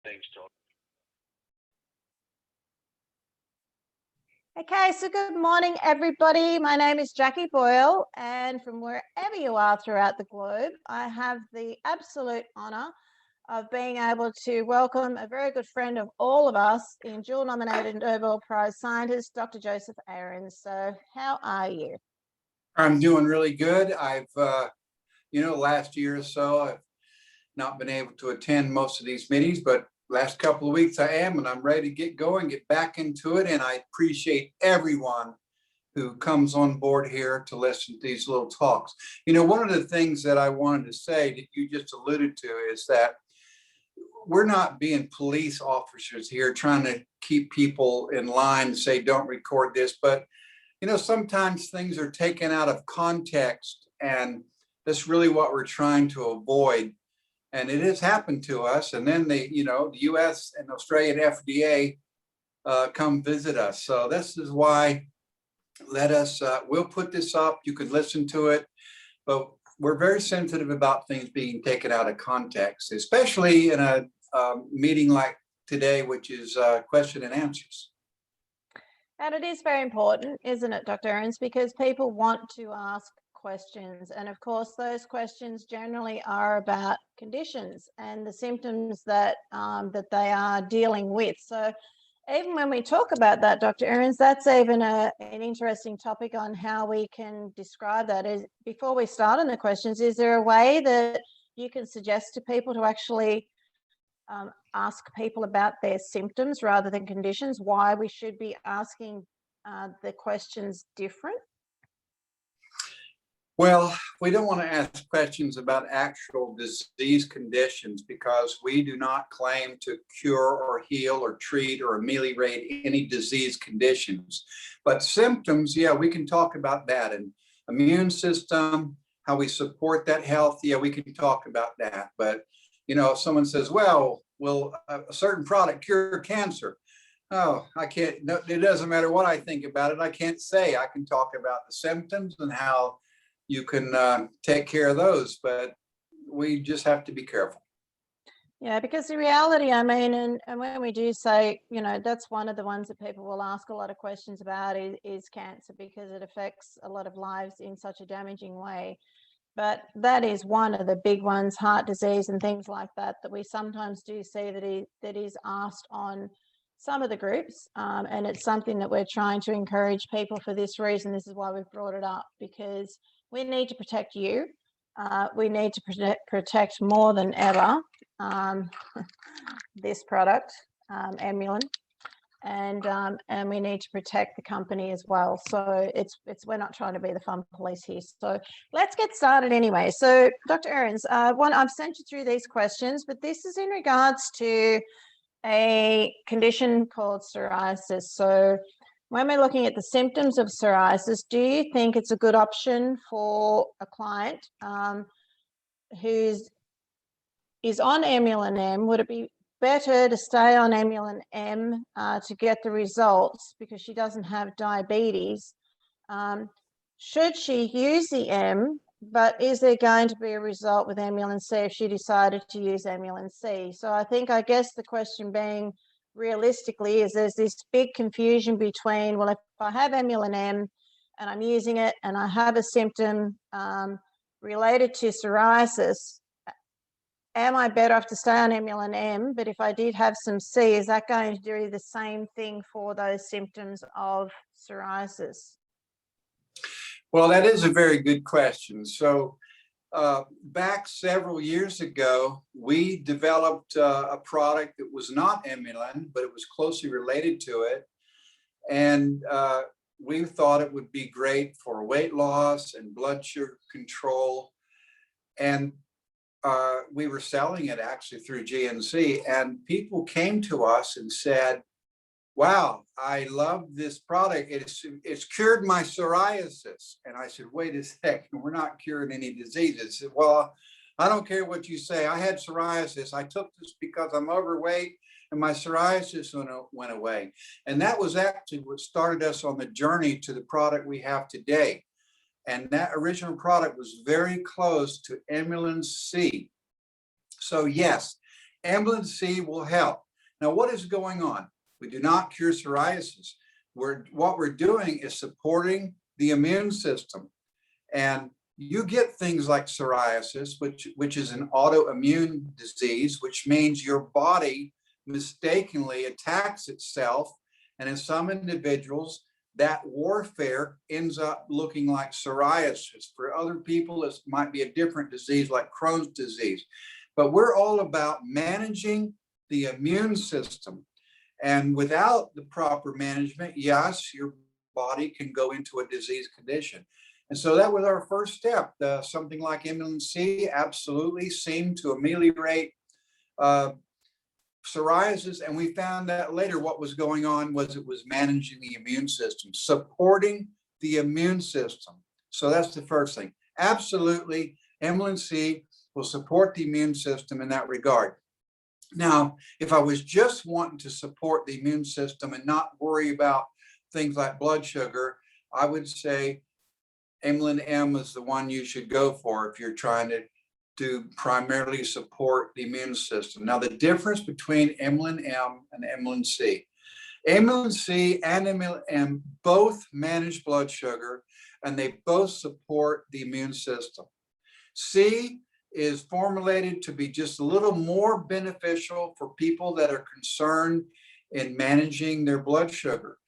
Thanks, Todd. Okay, so good morning, everybody. My name is Jackie Boyle, and from wherever you are throughout the globe, I have the absolute honour of being able to welcome a very good friend of all of us in dual-nominated Nobel Prize scientist, Dr. Joseph Ahrens. So how are you? I'm doing really good. I've, last year or so, I've not been able to attend most of these meetings, but last couple of weeks I am, and I'm ready to get going, get back into it. And I appreciate everyone who comes on board here to listen to these little talks. You know, one of the things that I wanted to say that you just alluded to is that we're not being police officers here trying to keep people in line and say, don't record this. But, you know, sometimes things are taken out of context, and that's really what we're trying to avoid. And it has happened to us. And then the US and Australian FDA come visit us. So this is why we'll put this up. You can listen to it, but we're very sensitive about things being taken out of context, especially in a meeting like today, which is question and answers. And it is very important, isn't it, Dr. Ahrens, because people want to ask questions. And of course, those questions generally are about conditions and the symptoms that they are dealing with. So even when we talk about that, Dr. Ahrens, that's even an interesting topic on how we can describe that. Is before we start on the questions, is there a way that you can suggest to people to actually ask people about their symptoms rather than conditions, why we should be asking the questions different? Well, we don't want to ask questions about actual disease conditions because we do not claim to cure or heal or treat or ameliorate any disease conditions. But symptoms, yeah, we can talk about that. And immune system, how we support that health, yeah, we can talk about that. But, you know, if someone says, well, will a certain product cure cancer? Oh, I can't, no, it doesn't matter what I think about it. I can't say. I can talk about the symptoms and how you can take care of those, but we just have to be careful. Yeah, because the reality, I mean, and when we do say, you know, that's one of the ones that people will ask a lot of questions about is cancer, because it affects a lot of lives in such a damaging way. But that is one of the big ones, heart disease and things like that, that we sometimes do see that is asked on some of the groups. And it's something that we're trying to encourage people for this reason. This is why we've brought it up, because we need to protect you. We need to protect more than ever this product, Emulin, and we need to protect the company as well. So we're not trying to be the fun police here. So let's get started anyway. So Dr. Ahrens, I've sent you through these questions, but this is in regards to a condition called psoriasis. So when we're looking at the symptoms of psoriasis, do you think it's a good option for a client who is on Emulin M? Would it be better to stay on Emulin M to get the results because she doesn't have diabetes? Should she use the M, but is there going to be a result with Emulin C if she decided to use Emulin C? So I guess the question being, realistically, is there's this big confusion between, well, if I have Emulin M and I'm using it and I have a symptom related to psoriasis, am I better off to stay on Emulin M? But if I did have some C, is that going to do the same thing for those symptoms of psoriasis? Well, that is a very good question. So back several years ago, we developed a product that was not Emulin, but it was closely related to it. And we thought it would be great for weight loss and blood sugar control. And we were selling it actually through GNC, and people came to us and said, wow, I love this product. It's cured my psoriasis. And I said, wait a second, we're not curing any diseases. Said, well, I don't care what you say. I had psoriasis. I took this because I'm overweight and my psoriasis went away. And that was actually what started us on the journey to the product we have today. And that original product was very close to Emulin C. So yes, Amylin C will help. Now, what is going on? We do not cure psoriasis. What we're doing is supporting the immune system. And you get things like psoriasis, which is an autoimmune disease, which means your body mistakenly attacks itself. And in some individuals, that warfare ends up looking like psoriasis. For other people, it might be a different disease like Crohn's disease. But we're all about managing the immune system. And without the proper management, yes, your body can go into a disease condition. And so that was our first step. Something like Amylin C absolutely seemed to ameliorate psoriasis. And we found that later what was going on was it was managing the immune system, supporting the immune system. So that's the first thing. Absolutely, Amylin C will support the immune system in that regard. Now, if I was just wanting to support the immune system and not worry about things like blood sugar, I would say Amylin M is the one you should go for if you're trying to primarily support the immune system. Now, the difference between Amylin M and Amylin C. Amylin C and Amylin M both manage blood sugar, and they both support the immune system. C is formulated to be just a little more beneficial for people that are concerned in managing their blood sugar.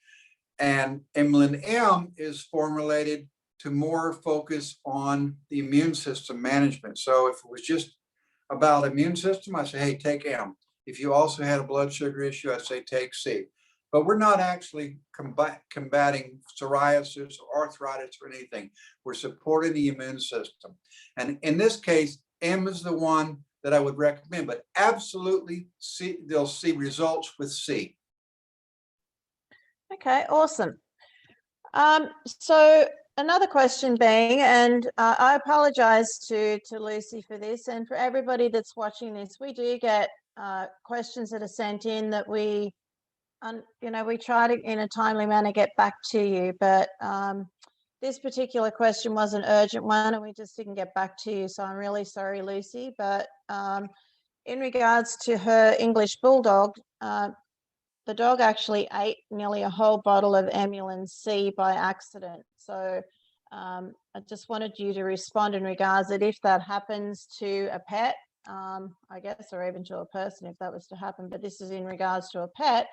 And Amylin M is formulated to more focus on the immune system management. So if it was just about immune system, I say, hey, take M. If you also had a blood sugar issue, I say take C. But we're not actually combating psoriasis or arthritis or anything. We're supporting the immune system. And in this case, M is the one that I would recommend, but absolutely they'll see results with C. Okay, awesome. So another question being, and I apologize to Lucy for this, and for everybody that's watching this, we do get questions that are sent in that we try to, in a timely manner, get back to you, but this particular question was an urgent one and we just didn't get back to you. So I'm really sorry, Lucy, but in regards to her English Bulldog, the dog actually ate nearly a whole bottle of Amylin C by accident. So I just wanted you to respond in regards that if that happens to a pet, I guess, or even to a person if that was to happen, but this is in regards to a pet,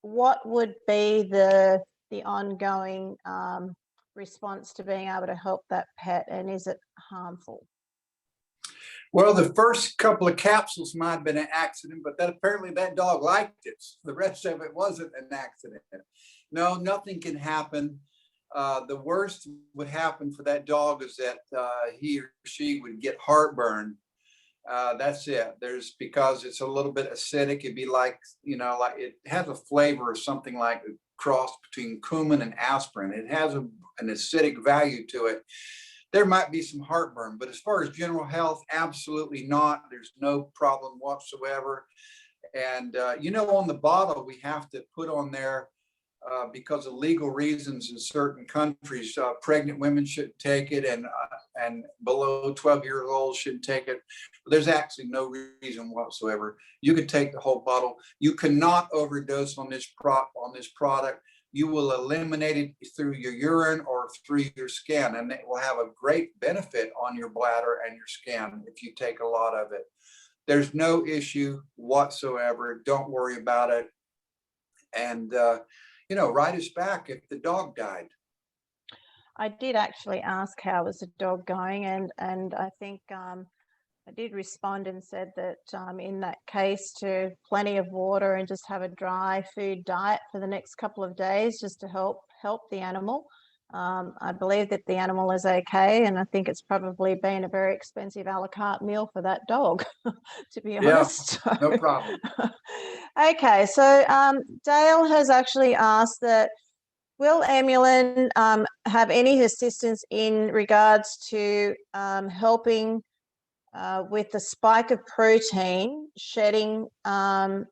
what would be the ongoing response to being able to help that pet, and is it harmful? Well, the first couple of capsules might have been an accident, but apparently that dog liked it. The rest of it wasn't an accident. No, nothing can happen. The worst would happen for that dog is that he or she would get heartburn. That's it. Because it's a little bit acidic. It'd be like it has a flavor of something like a cross between cumin and aspirin. It has an acidic value to it. There might be some heartburn, but as far as general health, absolutely not. There's no problem whatsoever. And, on the bottle, we have to put on there because of legal reasons in certain countries, pregnant women shouldn't take it and below 12 years old shouldn't take it. But there's actually no reason whatsoever. You could take the whole bottle. You cannot overdose on this product. You will eliminate it through your urine or through your skin, and it will have a great benefit on your bladder and your skin if you take a lot of it. There's no issue whatsoever. Don't worry about it. And, write us back if the dog died. I did actually ask how was the dog going, and I think I did respond and said that in that case to plenty of water and just have a dry food diet for the next couple of days just to help the animal. I believe that the animal is okay, and I think it's probably been a very expensive a la carte meal for that dog, to be honest. Yeah, no problem. Okay, so Dale has actually asked that, will Amylin have any assistance in regards to helping with the spike of protein shedding from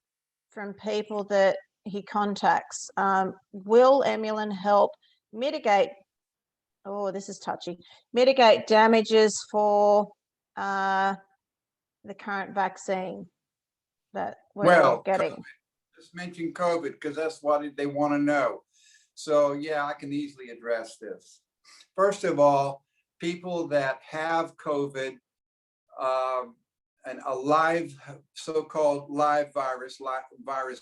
people that he contacts? Will Amylin help mitigate, oh, this is touchy, mitigate damages for the current vaccine that we're Well, getting? just mention COVID because that's what they want to know. So yeah, I can easily address this. First of all, people that have COVID, and a live, so-called live virus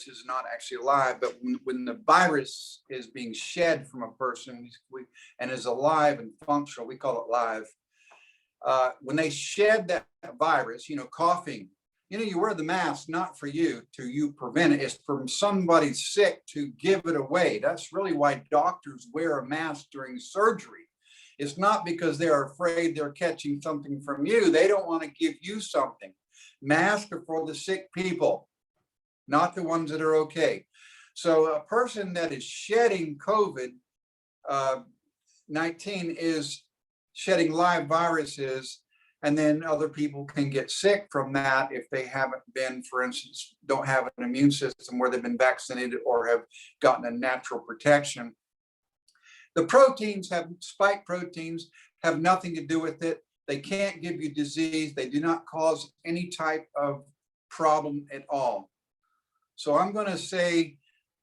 is not actually alive, but when the virus is being shed from a person and is alive and functional, we call it live. When they shed that virus, coughing, you wear the mask, not for you to prevent it. It's from somebody sick to give it away. That's really why doctors wear a mask during surgery. It's not because they're afraid they're catching something from you. They don't want to give you something. Masks are for the sick people, not the ones that are okay. So a person that is shedding COVID-19 is shedding live viruses, and then other people can get sick from that if they haven't been, for instance, don't have an immune system where they've been vaccinated or have gotten a natural protection. The proteins spike proteins have nothing to do with it. They can't give you disease. They do not cause any type of problem at all. So I'm going to say,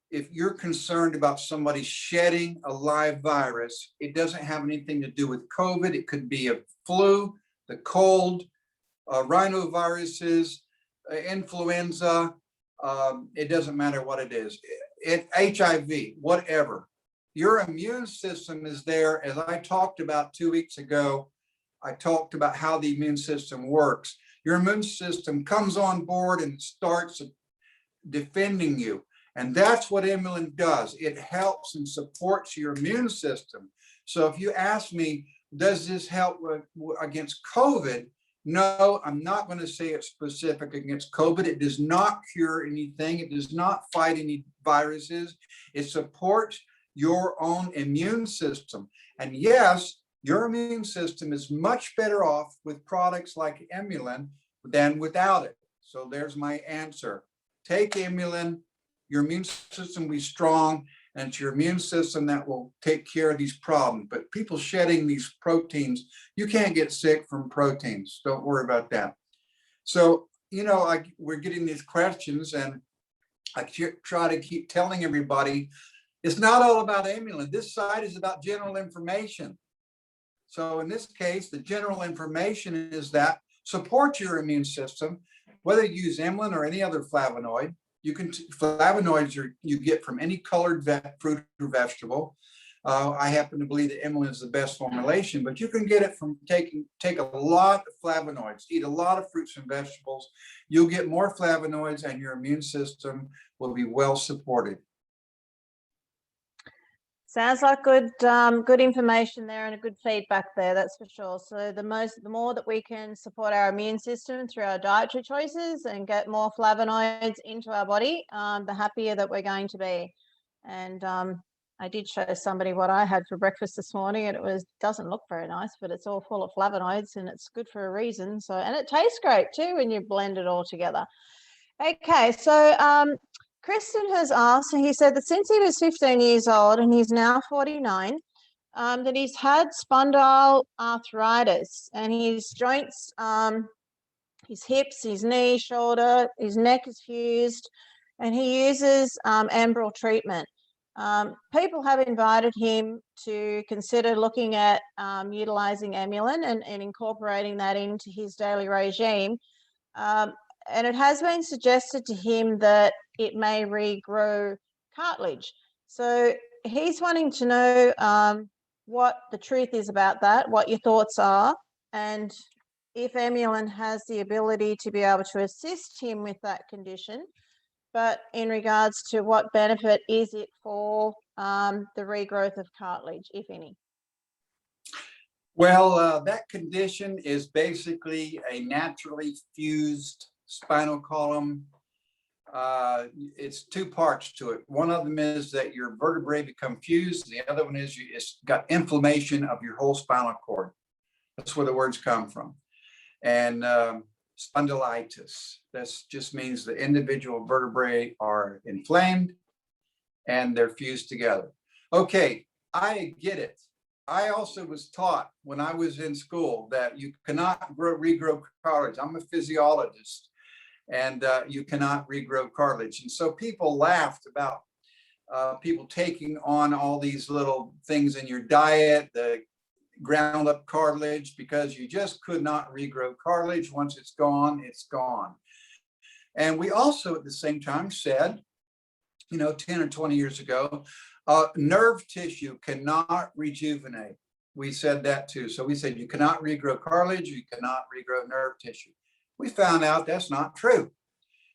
if you're concerned about somebody shedding a live virus, it doesn't have anything to do with COVID. It could be a flu, the cold, rhinoviruses, influenza. It doesn't matter what it is. HIV, whatever. Your immune system is there. As I talked about 2 weeks ago, I talked about how the immune system works. Your immune system comes on board and starts defending you. And that's what Immulin does. It helps and supports your immune system. So if you ask me, does this help against COVID? No, I'm not going to say it's specific against COVID. It does not cure anything. It does not fight any viruses. It supports your own immune system. And yes, your immune system is much better off with products like Immulin than without it. So there's my answer. Take Immulin, your immune system will be strong, and it's your immune system that will take care of these problems. But people shedding these proteins, you can't get sick from proteins. Don't worry about that. So, we're getting these questions, and I try to keep telling everybody, it's not all about Immulin. This side is about general information. So in this case, the general information is that support your immune system, whether you use Immulin or any other flavonoid. Flavonoids you get from any colored fruit or vegetable. I happen to believe that Immulin is the best formulation, but you can get it from take a lot of flavonoids, eat a lot of fruits and vegetables. You'll get more flavonoids, and your immune system will be well supported. Sounds like good information there and a good feedback there, that's for sure. So the more that we can support our immune system through our dietary choices and get more flavonoids into our body, the happier that we're going to be. And I did show somebody what I had for breakfast this morning, and it doesn't look very nice, but it's all full of flavonoids and it's good for a reason. So, and it tastes great too when you blend it all together. Okay, so Kristen has asked, and he said that since he was 15 years old and he's now 49, that he's had spondyle arthritis, and his joints, his hips, his knee, shoulder, his neck is fused, and he uses Enbrel treatment. People have invited him to consider looking at utilizing Immulin and incorporating that into his daily regime. And it has been suggested to him that it may regrow cartilage. So he's wanting to know what the truth is about that, what your thoughts are, and if Immulin has the ability to be able to assist him with that condition, but in regards to what benefit is it for the regrowth of cartilage, if any? Well, that condition is basically a naturally fused spinal column. It's two parts to it. One of them is that your vertebrae become fused. The other one is it's got inflammation of your whole spinal cord. That's where the words come from. And spondylitis, that just means the individual vertebrae are inflamed and they're fused together. Okay, I get it. I also was taught when I was in school that you cannot regrow cartilage. I'm a physiologist, and you cannot regrow cartilage. And so people laughed about people taking on all these little things in your diet, the ground up cartilage, because you just could not regrow cartilage. Once it's gone, it's gone. And we also at the same time said, 10 or 20 years ago, nerve tissue cannot rejuvenate. We said that too. So we said you cannot regrow cartilage, you cannot regrow nerve tissue. We found out that's not true.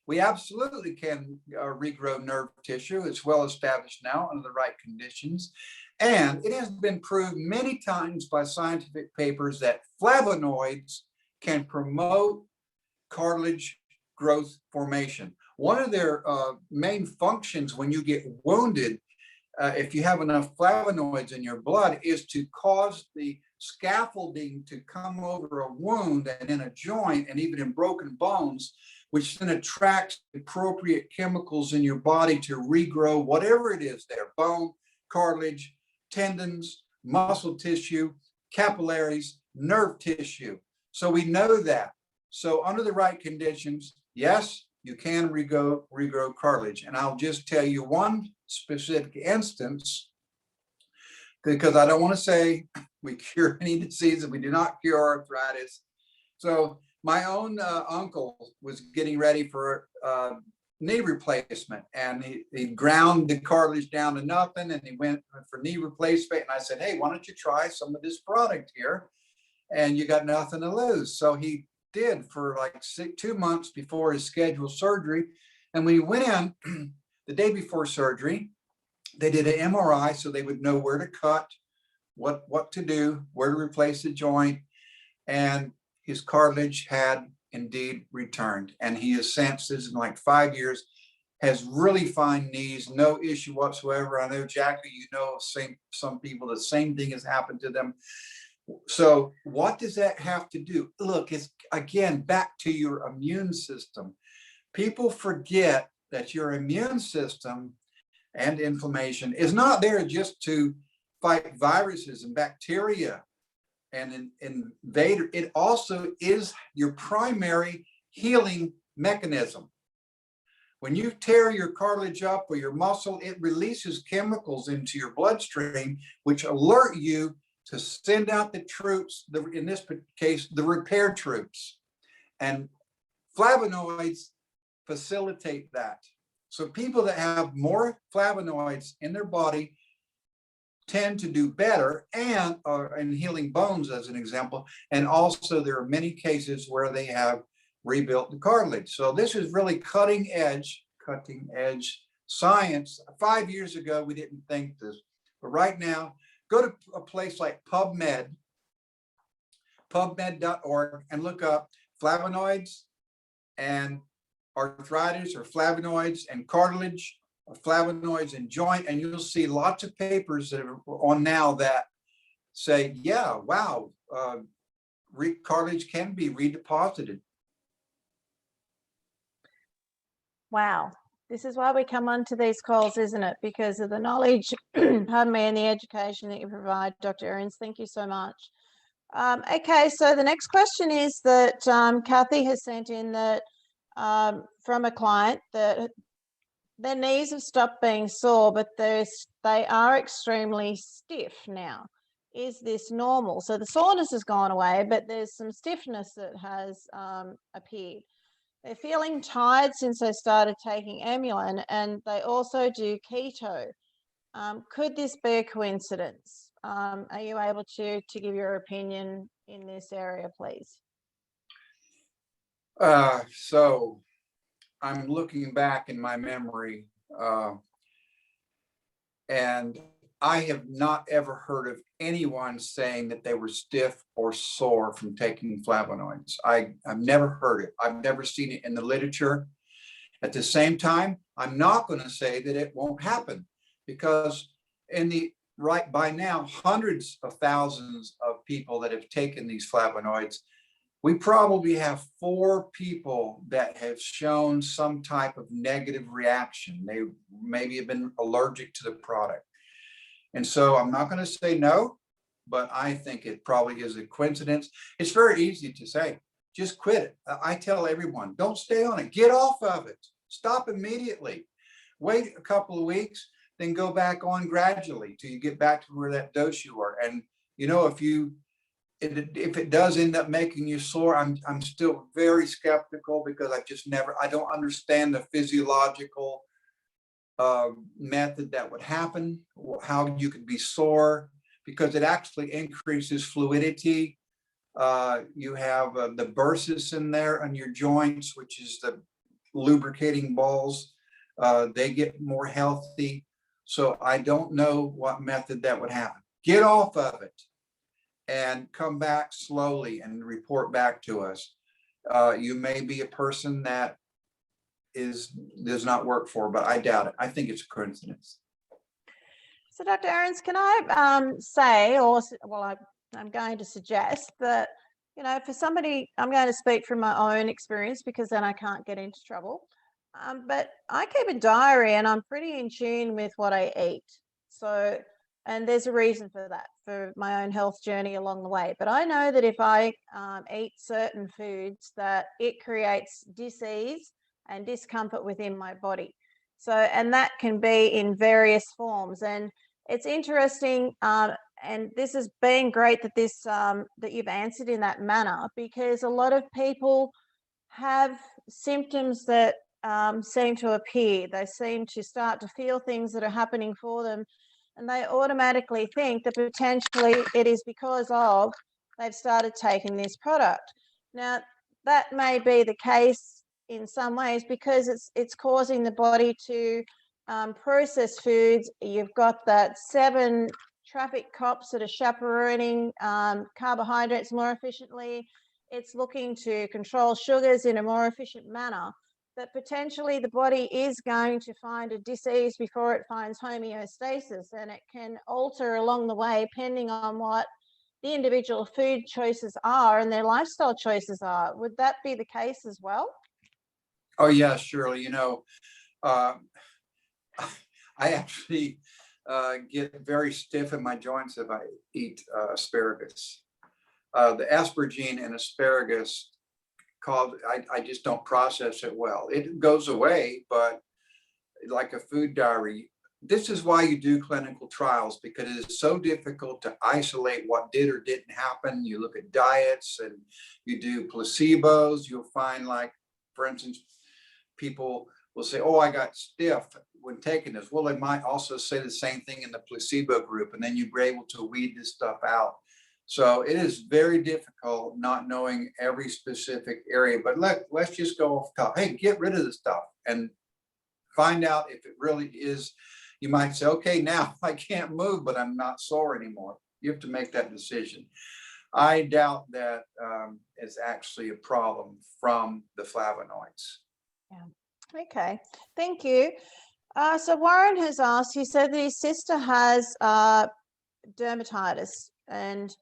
We absolutely can regrow nerve tissue. It's well established now under the right conditions. And it has been proved many times by scientific papers that flavonoids can promote cartilage growth formation. One of their main functions when you get wounded, if you have enough flavonoids in your blood, is to cause the scaffolding to come over a wound and in a joint and even in broken bones, which then attracts appropriate chemicals in your body to regrow whatever it is there, bone, cartilage, tendons, muscle tissue, capillaries, nerve tissue. So we know that. So under the right conditions, yes, you can regrow cartilage. And I'll just tell you one specific instance, because I don't want to say we cure any disease, and we do not cure arthritis. So my own uncle was getting ready for knee replacement, and he ground the cartilage down to nothing, and he went for knee replacement. And I said, hey, why don't you try some of this product here? And you got nothing to lose. So he did for like 2 months before his scheduled surgery. And when he went in the day before surgery, they did an MRI so they would know where to cut, what to do, where to replace the joint. And his cartilage had indeed returned. And he has since, this is like 5 years, has really fine knees, no issue whatsoever. I know, Jackie, some people, the same thing has happened to them. So what does that have to do? Look, it's again, back to your immune system. People forget that your immune system and inflammation is not there just to fight viruses and bacteria and invader. It also is your primary healing mechanism. When you tear your cartilage up or your muscle, it releases chemicals into your bloodstream, which alert you to send out the troops, in this case, the repair troops. And flavonoids facilitate that. So people that have more flavonoids in their body tend to do better, and in healing bones, as an example. And also there are many cases where they have rebuilt the cartilage. So this is really cutting edge science. 5 years ago, we didn't think this, but right now, go to a place like pubmed.org, and look up flavonoids and arthritis, or flavonoids and cartilage, or flavonoids and joint, and you'll see lots of papers that are on now that say, yeah, wow, cartilage can be redeposited. Wow. This is why we come onto these calls, isn't it? Because of the knowledge, pardon me, and the education that you provide, Dr. Ahrens. Thank you so much. Okay, so the next question is that Kathy has sent in that from a client that their knees have stopped being sore, but they are extremely stiff now. Is this normal? So the soreness has gone away, but there's some stiffness that has appeared. They're feeling tired since they started taking Amulin, and they also do keto. Could this be a coincidence? Are you able to give your opinion in this area, please? So I'm looking back in my memory, and I have not ever heard of anyone saying that they were stiff or sore from taking flavonoids. I've never heard it. I've never seen it in the literature. At the same time, I'm not going to say that it won't happen, because by now, hundreds of thousands of people that have taken these flavonoids, we probably have 4 people that have shown some type of negative reaction. They maybe have been allergic to the product. And so I'm not going to say no, but I think it probably is a coincidence. It's very easy to say, just quit it. I tell everyone, don't stay on it. Get off of it. Stop immediately. Wait a couple of weeks, then go back on gradually till you get back to where that dose you were. And if it does end up making you sore, I'm still very skeptical, because I don't understand the physiological method that would happen, how you could be sore, because it actually increases fluidity. You have the bursis in there on your joints, which is the lubricating balls. They get more healthy. So I don't know what method that would happen. Get off of it and come back slowly and report back to us. You may be a person that does not work for, but I doubt it. I think it's a coincidence. So Dr. Ahrens, can I say, or well, I'm going to suggest that, for somebody, I'm going to speak from my own experience, because then I can't get into trouble. But I keep a diary and I'm pretty in tune with what I eat. So, and there's a reason for that, for my own health journey along the way. But I know that if I eat certain foods, that it creates dis-ease and discomfort within my body. So, and that can be in various forms. And it's interesting, and this has been great that that you've answered in that manner, because a lot of people have symptoms that seem to appear. They seem to start to feel things that are happening for them, and they automatically think that potentially it is because of they've started taking this product. Now, that may be the case in some ways, because it's causing the body to process foods. You've got that 7 traffic cops that are chaperoning carbohydrates more efficiently. It's looking to control sugars in a more efficient manner, that potentially the body is going to find a dis-ease before it finds homeostasis, and it can alter along the way depending on what the individual food choices are and their lifestyle choices are. Would that be the case as well? Oh yeah, Shirley. I actually get very stiff in my joints if I eat asparagus. The asparagine in asparagus I just don't process it well. It goes away, but like a food diary, this is why you do clinical trials, because it is so difficult to isolate what did or didn't happen. You look at diets and you do placebos. You'll find, like, for instance, people will say, oh, I got stiff when taking this. Well, they might also say the same thing in the placebo group, and then you're able to weed this stuff out. So it is very difficult not knowing every specific area. But let's just go off top. Hey, get rid of the stuff and find out if it really is. You might say, okay, now I can't move, but I'm not sore anymore. You have to make that decision. I doubt that is actually a problem from the flavonoids. Yeah. Okay. Thank you. So Warren has asked, he said that his sister has dermatitis, and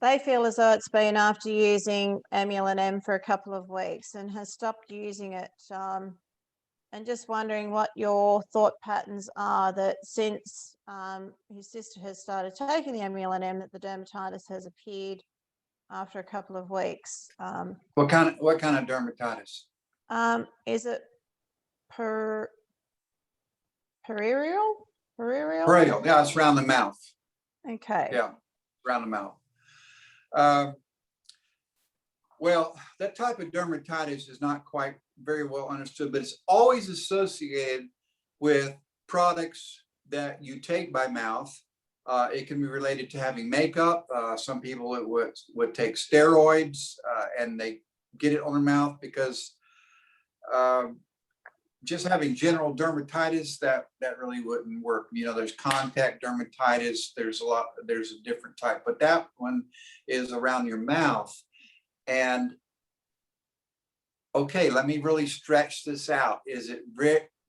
they feel as though it's been after using Amulin M for a couple of weeks and has stopped using it. And just wondering what your thought patterns are, that since his sister has started taking the Amulin M, that the dermatitis has appeared after a couple of weeks. What kind of dermatitis? Is it perioral? Perioral. Yeah, it's around the mouth. Okay. Yeah, around the mouth. Well, that type of dermatitis is not quite very well understood, but it's always associated with products that you take by mouth. It can be related to having makeup. Some people would take steroids and they get it on their mouth because just having general dermatitis, that really wouldn't work. There's contact dermatitis. There's a different type, but that one is around your mouth. And okay, let me really stretch this out.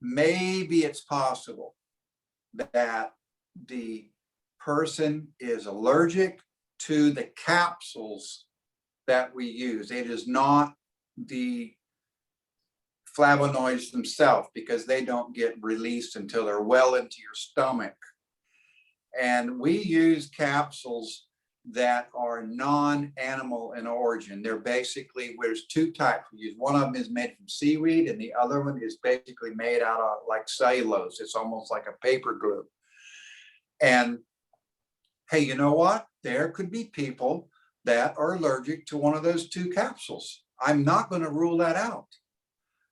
Maybe it's possible that the person is allergic to the capsules that we use. It is not the flavonoids themselves, because they don't get released until they're well into your stomach. And we use capsules that are non-animal in origin. They're basically, there's two types we use. One of them is made from seaweed, and the other one is basically made out of like cellulose. It's almost like a paper glue. And hey, you know what? There could be people that are allergic to one of those two capsules. I'm not going to rule that out.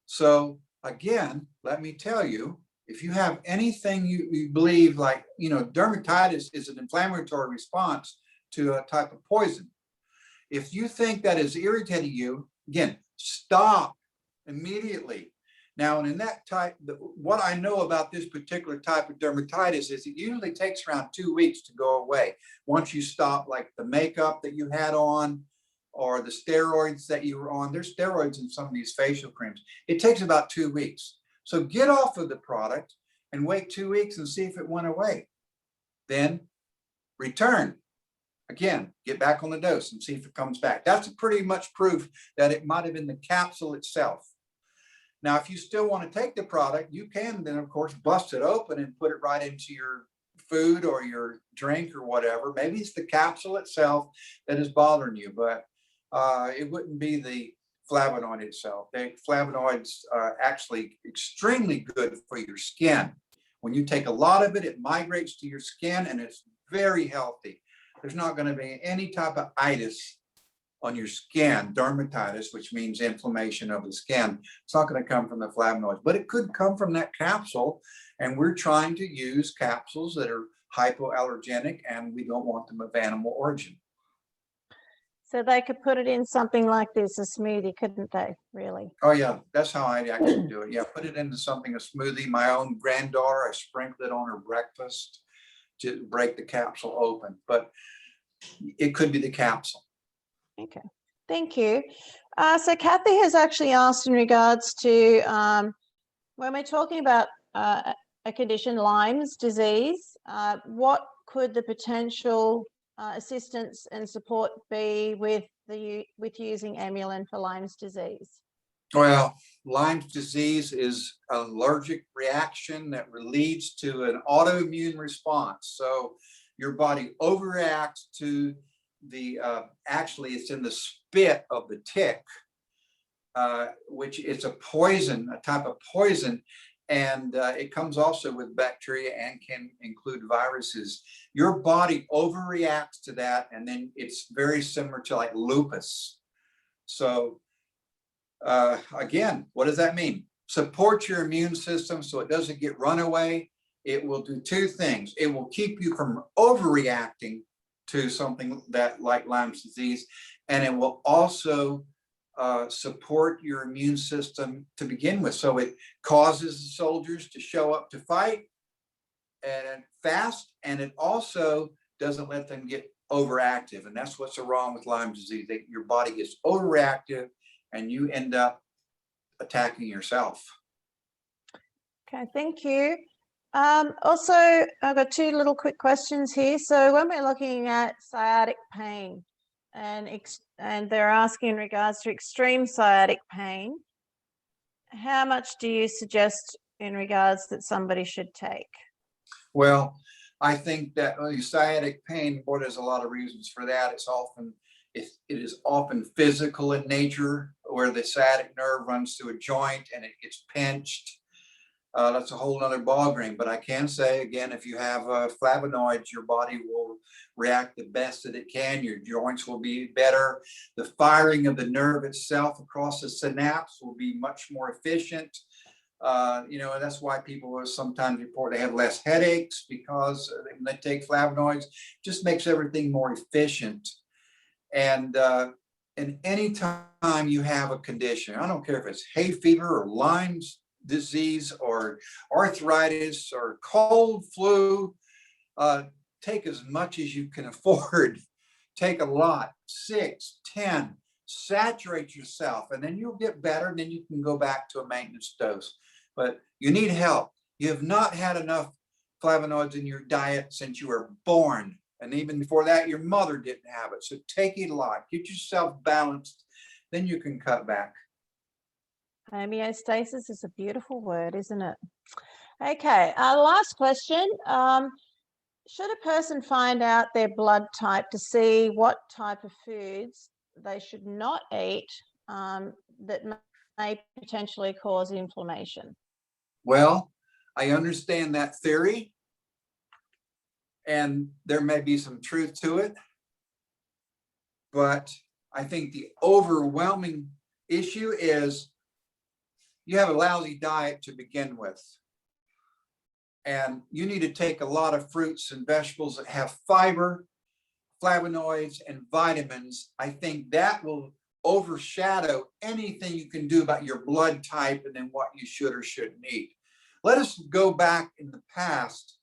So again, let me tell you, if you have anything you believe, like, you know, dermatitis is an inflammatory response to a type of poison. If you think that is irritating you, again, stop immediately. Now, and in that type, what I know about this particular type of dermatitis is it usually takes around 2 weeks to go away. Once you stop, like the makeup that you had on, or the steroids that you were on. There's steroids in some of these facial creams. It takes about 2 weeks. So get off of the product and wait 2 weeks and see if it went away. Then return. Again, get back on the dose and see if it comes back. That's pretty much proof that it might have been the capsule itself. Now, if you still want to take the product, you can then, of course, bust it open and put it right into your food or your drink or whatever. Maybe it's the capsule itself that is bothering you, but it wouldn't be the flavonoid itself. The flavonoids are actually extremely good for your skin. When you take a lot of it, it migrates to your skin and it's very healthy. There's not going to be any type of itis on your skin, dermatitis, which means inflammation of the skin. It's not going to come from the flavonoids, but it could come from that capsule. And we're trying to use capsules that are hypoallergenic, and we don't want them of animal origin. So they could put it in something like this, a smoothie, couldn't they, really? Oh yeah, that's how I actually do it. Yeah, put it into something, a smoothie. My own granddaughter, I sprinkle it on her breakfast to break the capsule open, but it could be the capsule. Okay, thank you. So Kathy has actually asked in regards to when we're talking about a condition, Lyme's disease, what could the potential assistance and support be with using Amulin for Lyme's disease? Well, Lyme's disease is an allergic reaction that leads to an autoimmune response. So your body overreacts to the, actually it's in the spit of the tick, which is a poison, a type of poison. And it comes also with bacteria and can include viruses. Your body overreacts to that, and then it's very similar to like lupus. So again, what does that mean? Support your immune system so it doesn't get run away. It will do two things. It will keep you from overreacting to something that like Lyme's disease, and it will also support your immune system to begin with. So it causes the soldiers to show up to fight and fast, and it also doesn't let them get overactive. And that's what's so wrong with Lyme's disease. Your body gets overreactive and you end up attacking yourself. Okay, thank you. Also, I've got two little quick questions here. So when we're looking at sciatic pain, and they're asking in regards to extreme sciatic pain, how much do you suggest in regards that somebody should take? Well, I think that sciatic pain, boy, there's a lot of reasons for that. It is often physical in nature, where the sciatic nerve runs through a joint and it gets pinched. That's a whole other ballgame. But I can say, again, if you have flavonoids, your body will react the best that it can. Your joints will be better. The firing of the nerve itself across the synapse will be much more efficient. You know, and that's why people will sometimes report they have less headaches, because when they take flavonoids, it just makes everything more efficient. And any time you have a condition, I don't care if it's hay fever or Lyme's disease or arthritis or cold, flu, take as much as you can afford. Take a lot, 6, 10, saturate yourself, and then you'll get better, and then you can go back to a maintenance dose. But you need help. You have not had enough flavonoids in your diet since you were born. And even before that, your mother didn't have it. So take it a lot, get yourself balanced, then you can cut back. Homeostasis is a beautiful word, isn't it? Okay, last question. should a person find out their blood type to see what type of foods they should not eat that may potentially cause inflammation? Well, I understand that theory, and there may be some truth to it, but I think the overwhelming issue is you have a lousy diet to begin with. And you need to take a lot of fruits and vegetables that have fiber, flavonoids, and vitamins. I think that will overshadow anything you can do about your blood type and then what you should or shouldn't eat. Let us go back in the past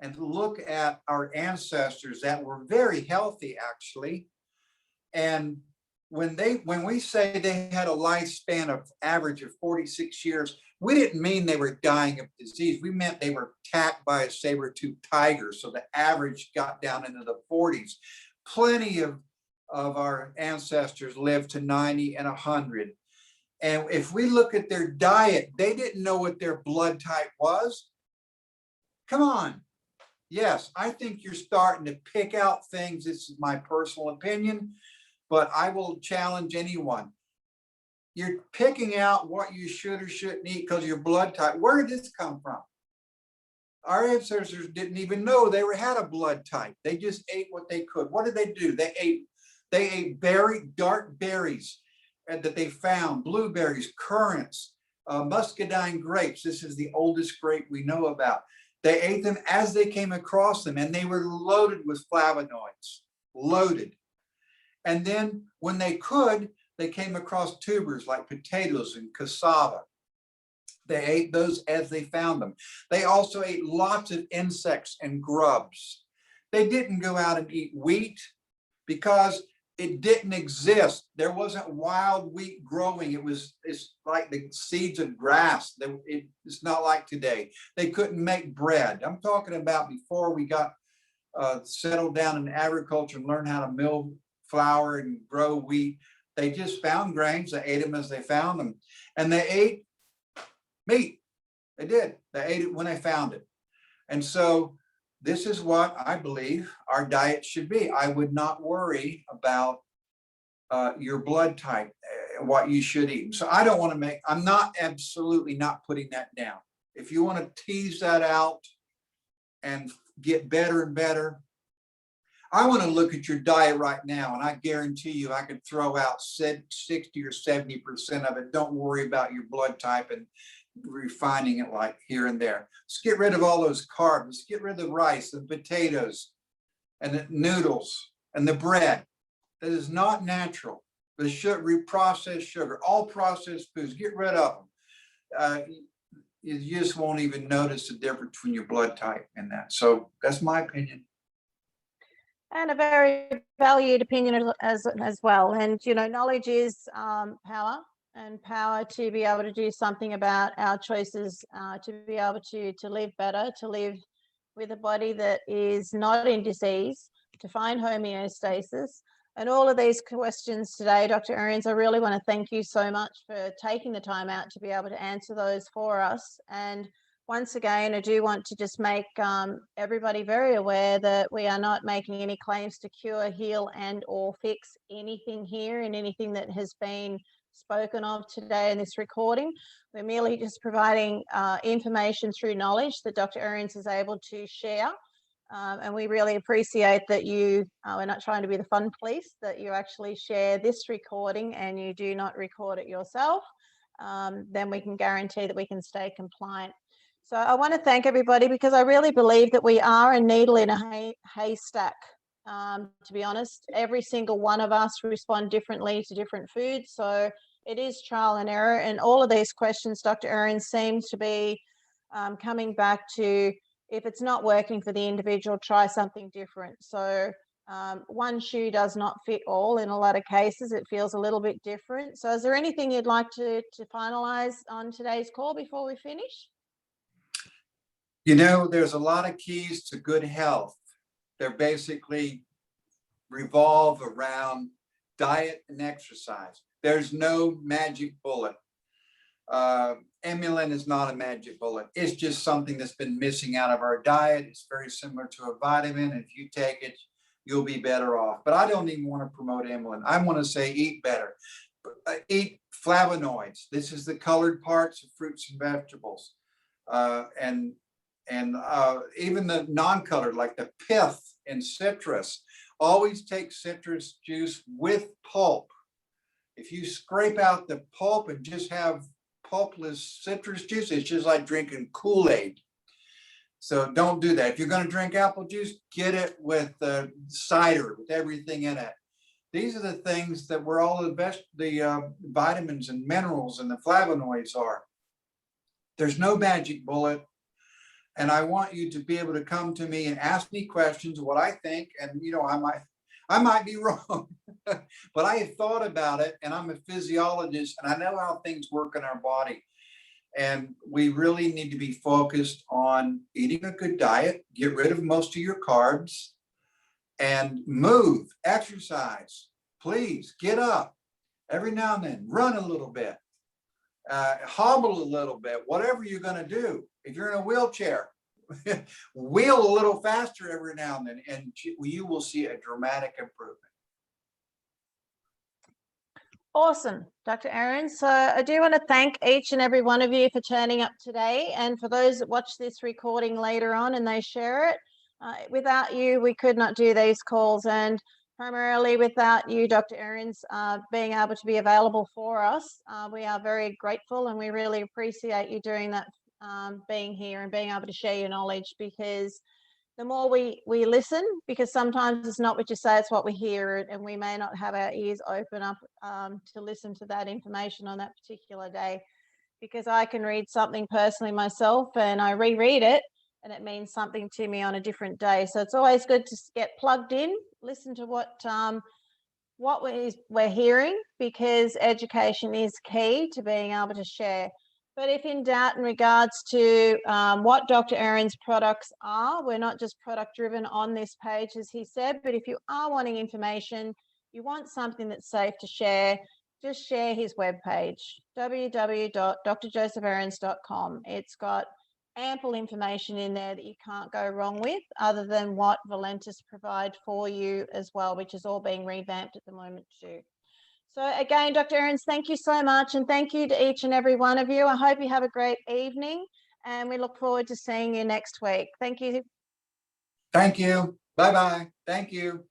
and look at our ancestors that were very healthy, actually. And when we say they had a lifespan of average of 46 years, we didn't mean they were dying of disease. We meant they were attacked by a saber-toothed tiger. So the average got down into the 40s. Plenty of our ancestors lived to 90 and 100. And if we look at their diet, they didn't know what their blood type was. Come on. Yes, I think you're starting to pick out things. This is my personal opinion, but I will challenge anyone. You're picking out what you should or shouldn't eat because of your blood type. Where did this come from? Our ancestors didn't even know they had a blood type. They just ate what they could. What did they do? They ate dark berries that they found, blueberries, currants, muscadine grapes. This is the oldest grape we know about. They ate them as they came across them, and they were loaded with flavonoids, loaded. And then when they could, they came across tubers like potatoes and cassava. They ate those as they found them. They also ate lots of insects and grubs. They didn't go out and eat wheat because it didn't exist. There wasn't wild wheat growing. It's like the seeds of grass. It's not like today. They couldn't make bread. I'm talking about before we got settled down in agriculture and learned how to mill flour and grow wheat. They just found grains. They ate them as they found them. And they ate meat. They did. They ate it when they found it. And so this is what I believe our diet should be. I would not worry about your blood type, what you should eat. So I don't want to I'm not absolutely not putting that down. If you want to tease that out and get better and better, I want to look at your diet right now, and I guarantee you I could throw out 60 or 70% of it. Don't worry about your blood type and refining it like here and there. Let's get rid of all those carbs. Let's get rid of the rice and potatoes and the noodles and the bread. That is not natural. The processed sugar, all processed foods, get rid of them. You just won't even notice the difference between your blood type and that. So that's my opinion. And a very valued opinion as well. And, you know, knowledge is power, and power to be able to do something about our choices, to be able to live better, to live with a body that is not in disease, to find homeostasis. And all of these questions today, Dr. Ahrens, I really want to thank you so much for taking the time out to be able to answer those for us. And once again, I do want to just make everybody very aware that we are not making any claims to cure, heal, and or fix anything here and anything that has been spoken of today in this recording. We're merely just providing information through knowledge that Dr. Ahrens is able to share. And we really appreciate that you, we're not trying to be the fun police, that you actually share this recording and you do not record it yourself. Then we can guarantee that we can stay compliant. So I want to thank everybody, because I really believe that we are a needle in a haystack. To be honest, every single one of us respond differently to different foods. So it is trial and error. And all of these questions, Dr. Ahrens, seems to be coming back to, if it's not working for the individual, try something different. So one shoe does not fit all. In a lot of cases, it feels a little bit different. So is there anything you'd like to finalize on today's call before we finish? You know, there's a lot of keys to good health. They're basically revolve around diet and exercise. There's no magic bullet. Emulin is not a magic bullet. It's just something that's been missing out of our diet. It's very similar to a vitamin. If you take it, you'll be better off. But I don't even want to promote Emulin. I want to say eat better. Eat flavonoids. This is the colored parts of fruits and vegetables. And even the non-colored, like the pith in citrus. Always take citrus juice with pulp. If you scrape out the pulp and just have pulpless citrus juice, it's just like drinking Kool-Aid. So don't do that. If you're going to drink apple juice, get it with cider, with everything in it. These are the things that where all the vitamins and minerals and the flavonoids are. There's no magic bullet. And I want you to be able to come to me and ask me questions, what I think. And, you know, I might be wrong, but I have thought about it, and I'm a physiologist and I know how things work in our body. And we really need to be focused on eating a good diet, get rid of most of your carbs, and move, exercise. Please get up every now and then, run a little bit, hobble a little bit, whatever you're going to do. If you're in a wheelchair, wheel a little faster every now and then, and you will see a dramatic improvement. Awesome, Dr. Ahrens. So I do want to thank each and every one of you for turning up today. And for those that watch this recording later on and they share it, without you, we could not do these calls. And primarily without you, Dr. Ahrens, being able to be available for us, we are very grateful and we really appreciate you doing that, being here and being able to share your knowledge, because the more we listen, because sometimes it's not what you say, it's what we hear, and we may not have our ears open up to listen to that information on that particular day. Because I can read something personally myself and I reread it and it means something to me on a different day. So it's always good to get plugged in, listen to what we're hearing, because education is key to being able to share. But if in doubt in regards to what Dr. Ahrens' products are, we're not just product driven on this page, as he said, but if you are wanting information, you want something that's safe to share, just share his webpage, www.drjosephahrens.com. It's got ample information in there that you can't go wrong with, other than what Valentis provide for you as well, which is all being revamped at the moment too. So again, Dr. Ahrens, thank you so much. And thank you to each and every one of you. I hope you have a great evening and we look forward to seeing you next week. Thank you. Thank you. Bye-bye. Thank you.